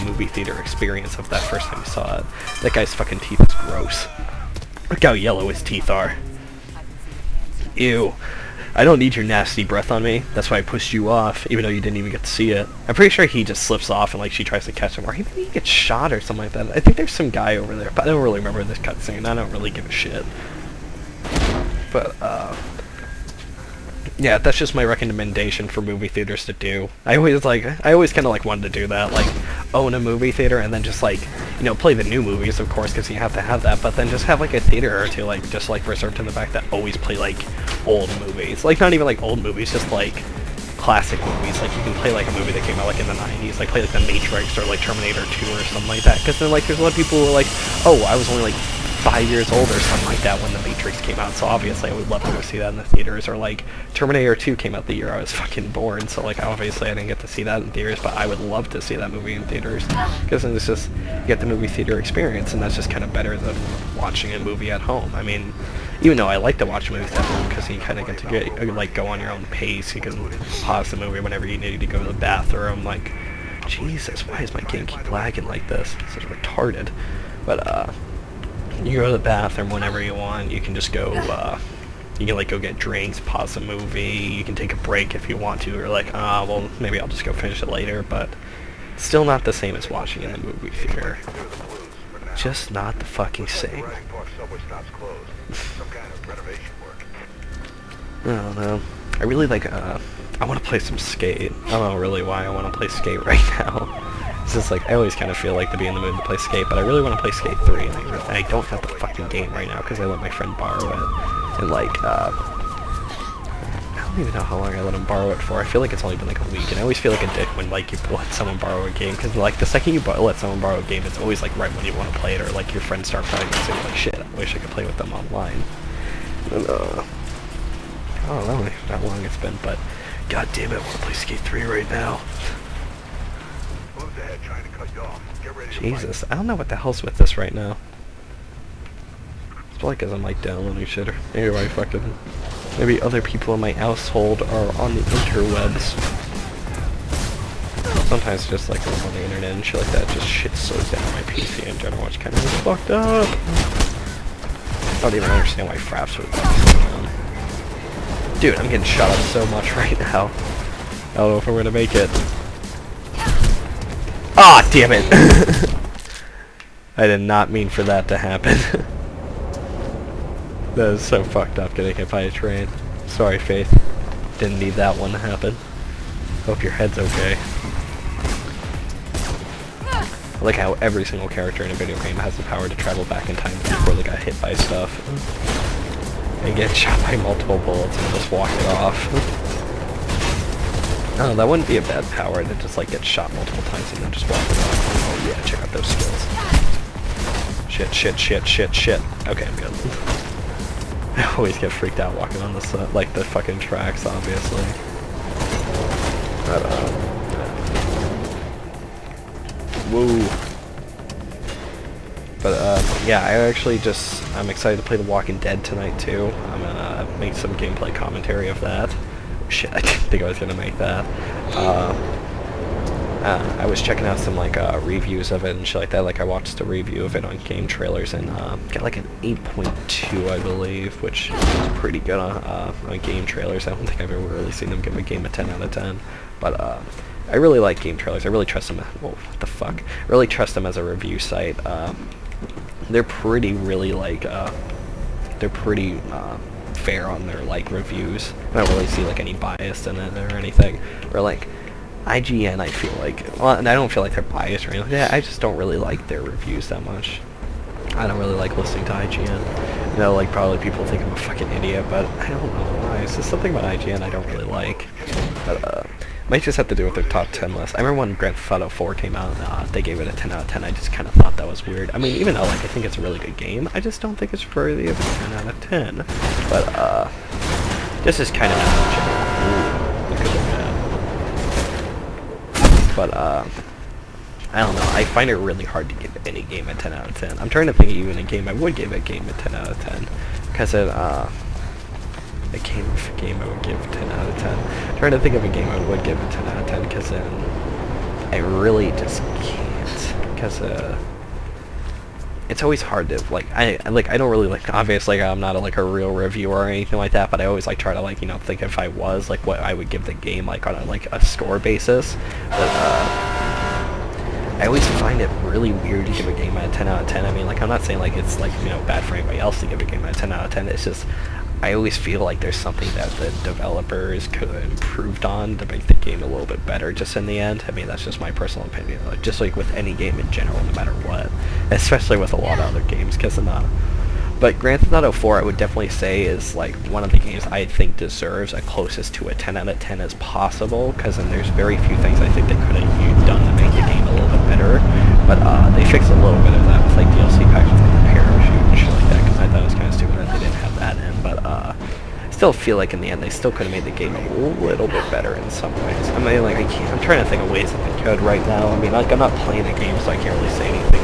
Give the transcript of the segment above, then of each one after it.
movie theater experience of that first time you saw it. That guy's fucking teeth is gross. Look how yellow his teeth are. Ew. I don't need your nasty breath on me. That's why I pushed you off, even though you didn't even get to see it. I'm pretty sure he just slips off and like she tries to catch him, or maybe he gets shot or something like that. I think there's some guy over there, but I don't really remember this cutscene. I don't really give a shit. But yeah, that's just my recommendation for movie theaters to do. I always kind of like wanted to do that, like own a movie theater and then just like, you know, play the new movies, of course, because you have to have that, but then just have like a theater or two, like just like reserved in the back that always play like old movies, like not even like old movies, just like classic movies. Like you can play like a movie that came out like in the 90s, like play like The Matrix or like Terminator 2 or something like that, because then like there's a lot of people who are like, oh, I was only like 5 years old or something like that when The Matrix came out, so obviously I would love to go see that in the theaters. Or like Terminator 2 came out the year I was fucking born, so like obviously I didn't get to see that in theaters, but I would love to see that movie in theaters, because then it's just, you get the movie theater experience, and that's just kind of better than watching a movie at home. I mean, even though I like to watch movies at home, because you kind of get to get, like, go on your own pace, you can pause the movie whenever you need to go to the bathroom. Like, Jesus, why is my game keep lagging like this? It's just retarded. But you go to the bathroom whenever you want. You can just go, you can like go get drinks, pause the movie, you can take a break if you want to, or like, well, maybe I'll just go finish it later, but it's still not the same as watching in the movie theater. Just not the fucking same. I don't know. I really like, I want to play some Skate. I don't know really why I want to play Skate right now. It's just like, I always kind of feel like to be in the mood to play Skate, but I really want to play Skate 3, and I don't have the fucking game right now because I let my friend borrow it. And like, I don't even know how long I let him borrow it for. I feel like it's only been like a week, and I always feel like a dick when like you let someone borrow a game, because like the second you let someone borrow a game, it's always like right when you want to play it, or like your friends start playing it, so you're like, shit, I wish I could play with them online. And I don't know how long it's been, but god damn it, I want to play Skate 3 right now. Jesus, I don't know what the hell's with this right now. It's probably because I'm like downloading shit, or anyway, fucking, maybe other people in my household are on the interwebs. Sometimes just like I'm on the internet and shit like that, just shit slows down my PC in general, which kind of is fucked up. I don't even understand why fraps would slow down. Dude, I'm getting shot up so much right now. I don't know if I'm gonna make it. Ah, damn it! I did not mean for that to happen. That is so fucked up, getting hit by a train. Sorry, Faith. Didn't need that one to happen. Hope your head's okay. I like how every single character in a video game has the power to travel back in time before they got hit by stuff. And get shot by multiple bullets and just walk it off. Oh, that wouldn't be a bad power to just like get shot multiple times and then just walk it off. Oh yeah, check out those skills. Shit, shit, shit, shit, shit. Okay, I'm good. I always get freaked out walking on this, like the fucking tracks, obviously. But, woo. But, yeah, I'm excited to play The Walking Dead tonight, too. I'm gonna make some gameplay commentary of that. Shit, I didn't think I was gonna make that. I was checking out some like reviews of it and shit like that. Like I watched a review of it on Game Trailers and got like an 8.2, I believe, which is pretty good on Game Trailers. I don't think I've ever really seen them give a game a 10 out of 10. But I really like Game Trailers. I really trust them. Whoa, what the fuck? I really trust them as a review site. They're pretty fair on their like reviews. I don't really see like any bias in it or anything. Or like IGN, I feel like, well, and I don't feel like they're biased or anything like that. I just don't really like their reviews that much. I don't really like listening to IGN. You know, like probably people think I'm a fucking idiot, but I don't know why. It's just something about IGN I don't really like. But might just have to do with their top 10 list. I remember when Grand Theft Auto 4 came out, they gave it a 10 out of 10. I just kind of thought that was weird. I mean, even though like I think it's a really good game, I just don't think it's worthy of a 10 out of 10. But this is kind of look at that. But I don't know. I find it really hard to give any game a 10 out of 10. I'm trying to think of even a game I would give a game a 10 out of 10, because it a game I would give 10 out of 10. I'm trying to think of a game I would give a 10 out of 10, because then I really just can't. because it's always hard to I don't really obviously I'm not a real reviewer or anything like that, but I always try to think if I was what I would give the game on a score basis. But I always find it really weird to give a game a 10 out of 10. I mean, I'm not saying it's bad for anybody else to give a game a 10 out of 10. It's just I always feel like there's something that the developers could have improved on to make the game a little bit better just in the end. I mean, that's just my personal opinion. Just with any game in general, no matter what. Especially with a lot of other games, because but Grand Theft Auto 4, I would definitely say, is one of the games I think deserves a closest to a 10 out of 10 as possible, because then there's very few things I think they could have done to make the game a little bit better. But they fixed a little bit of that with DLC packs with the parachute and shit like that, because I thought it was kind of stupid that they didn't have that in. But I still feel like in the end they still could have made the game a little bit better in some ways. I mean, I'm trying to think of ways that they could right now. I mean, I'm not playing the game, so I can't really say anything.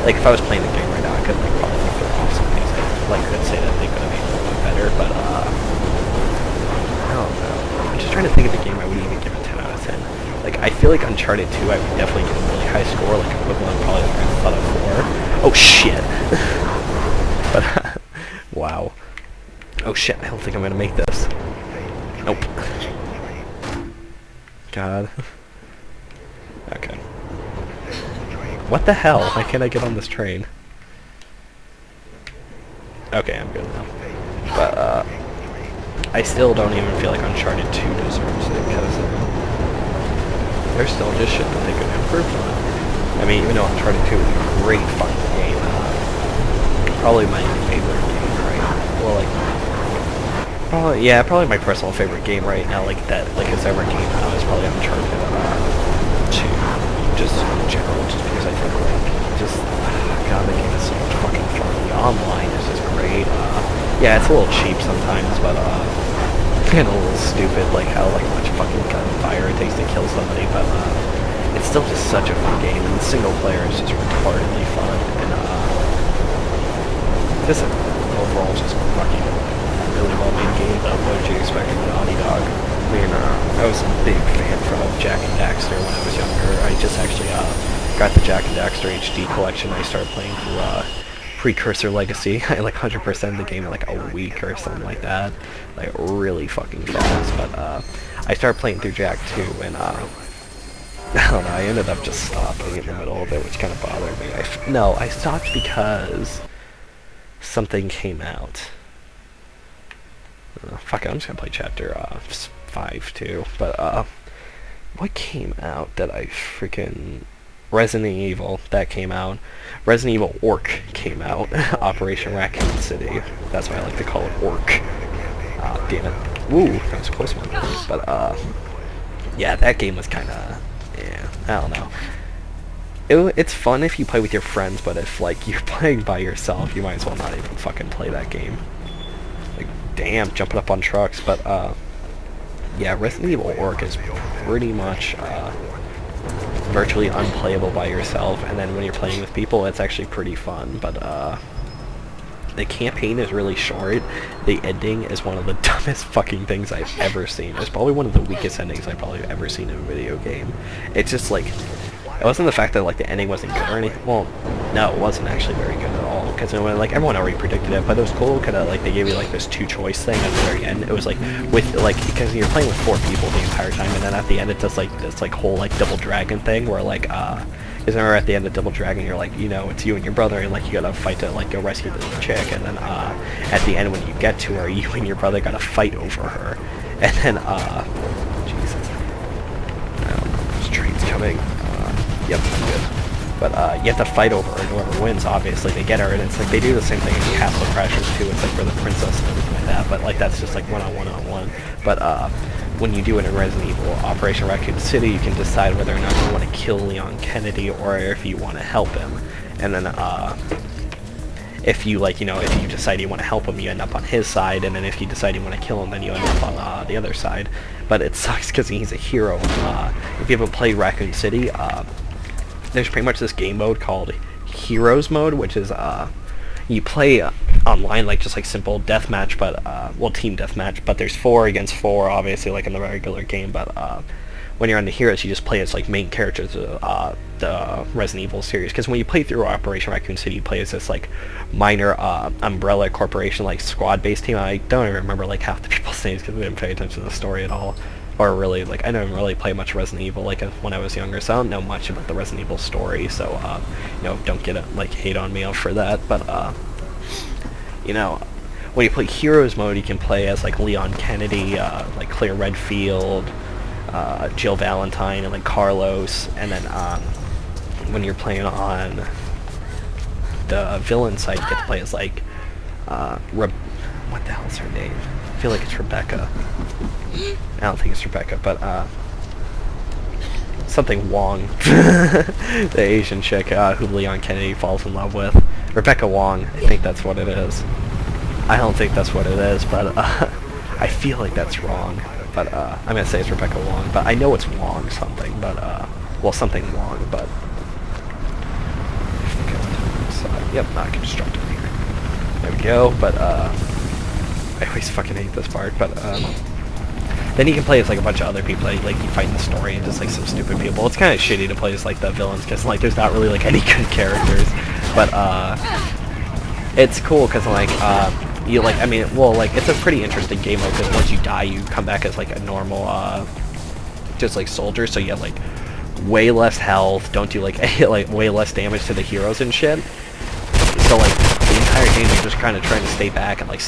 If I was playing the game right now, I could probably throw off some things I could say that they could have made a little bit better, but I don't know. I'm just trying to think of the game I would even give a 10 out of 10. I feel like Uncharted 2 I would definitely give a really high score, equivalent probably to Grand Theft Auto 4. Oh shit! But wow. Oh shit, I don't think I'm gonna make this. Nope. God. Okay. What the hell? Why can't I get on this train? Okay, I'm good now. But, I still don't even feel like Uncharted 2 deserves it, because there's still just shit that they could improve on. I mean, even though Uncharted 2 is a great fucking game, probably my favorite game right now. Well, probably my personal favorite game right now, that has ever came out is probably Uncharted 2. Just in general, just because I think God, the game is so much fucking fun. The online is just great. Yeah, it's a little cheap sometimes, but and a little stupid, how much fucking gunfire it takes to kill somebody. But it's still just such a fun game, and the single player is just retardedly fun. And just overall, just fucking really well made game. Though, what did you expect from Naughty Dog? I mean, I was a big fan from Jack and Daxter when I was younger. I just actually got the Jack and Daxter HD collection. I started playing through Precursor Legacy. I 100%ed the game in a week or something like that. Really fucking fast. But I started playing through Jack 2, and I don't know, I ended up just stopping in the middle of it, which kind of bothered me. I stopped because something came out. Fuck it, I'm just gonna play chapter 5 too. But what came out that I freaking... Resident Evil, that came out. Resident Evil Orc came out. Operation Raccoon City. That's why I like to call it Orc. Damn it. Woo, that was a close one. But yeah, that game was kinda... yeah, I don't know. It's fun if you play with your friends, but if you're playing by yourself, you might as well not even fucking play that game. Damn, jumping up on trucks. But yeah, Resident Evil Orc is pretty much virtually unplayable by yourself, and then when you're playing with people, it's actually pretty fun. But the campaign is really short. The ending is one of the dumbest fucking things I've ever seen. It's probably one of the weakest endings I've probably ever seen in a video game. It's just it wasn't the fact that the ending wasn't good or anything. Well, no, it wasn't actually very good at all, because everyone already predicted it. But it was cool because they gave you this two-choice thing at the very end. It was because you're playing with 4 people the entire time, and then at the end it does this whole double dragon thing where because remember at the end of Double Dragon you're it's you and your brother, and you gotta fight to go rescue the chick, and then at the end when you get to her, you and your brother gotta fight over her, and then Jesus, I don't know, there's trains coming. Yep, I'm good. But you have to fight over her, and whoever wins, obviously, they get her, and it's they do the same thing in Castle Crashers too. It's for the princess and everything like that, but that's just one-on-one. But when you do it in Resident Evil Operation Raccoon City, you can decide whether or not you want to kill Leon Kennedy or if you want to help him. And then if you if you decide you want to help him, you end up on his side, and then if you decide you want to kill him, then you end up on the other side. But it sucks because he's a hero. If you haven't played Raccoon City, there's pretty much this game mode called Heroes Mode, which is you play online just simple deathmatch, but well, team deathmatch, but there's 4 against 4, obviously, in the regular game. But when you're on the Heroes, you just play as like main characters of the Resident Evil series. Because when you play through Operation Raccoon City, you play as this like minor umbrella corporation like squad-based team. I don't even remember like half the people's names because we didn't pay attention to the story at all, or really like I didn't really play much Resident Evil like when I was younger, so I don't know much about the Resident Evil story. So don't get like hate on me for that. But when you play Heroes mode, you can play as like Leon Kennedy, like Claire Redfield, Jill Valentine, and like Carlos. And then when you're playing on the villain side, you get to play as like what the hell's her name? I feel like it's Rebecca. I don't think it's Rebecca, but something Wong, the Asian chick who Leon Kennedy falls in love with. Rebecca Wong, I think that's what it is. I don't think that's what it is, but I feel like that's wrong. But I'm gonna say it's Rebecca Wong, but I know it's Wong something. But well, something Wong. But yep, not constructed here. There we go. But I always fucking hate this part. But then you can play as like a bunch of other people. Like you fight in the story and just like some stupid people. It's kind of shitty to play as like the villains because like there's not really like any good characters. But it's cool because like you like it's a pretty interesting game mode because once you die you come back as like a normal just like soldier, so you have like way less health, don't do like like way less damage to the heroes and shit. So like the entire game you're just kind of trying to stay back and like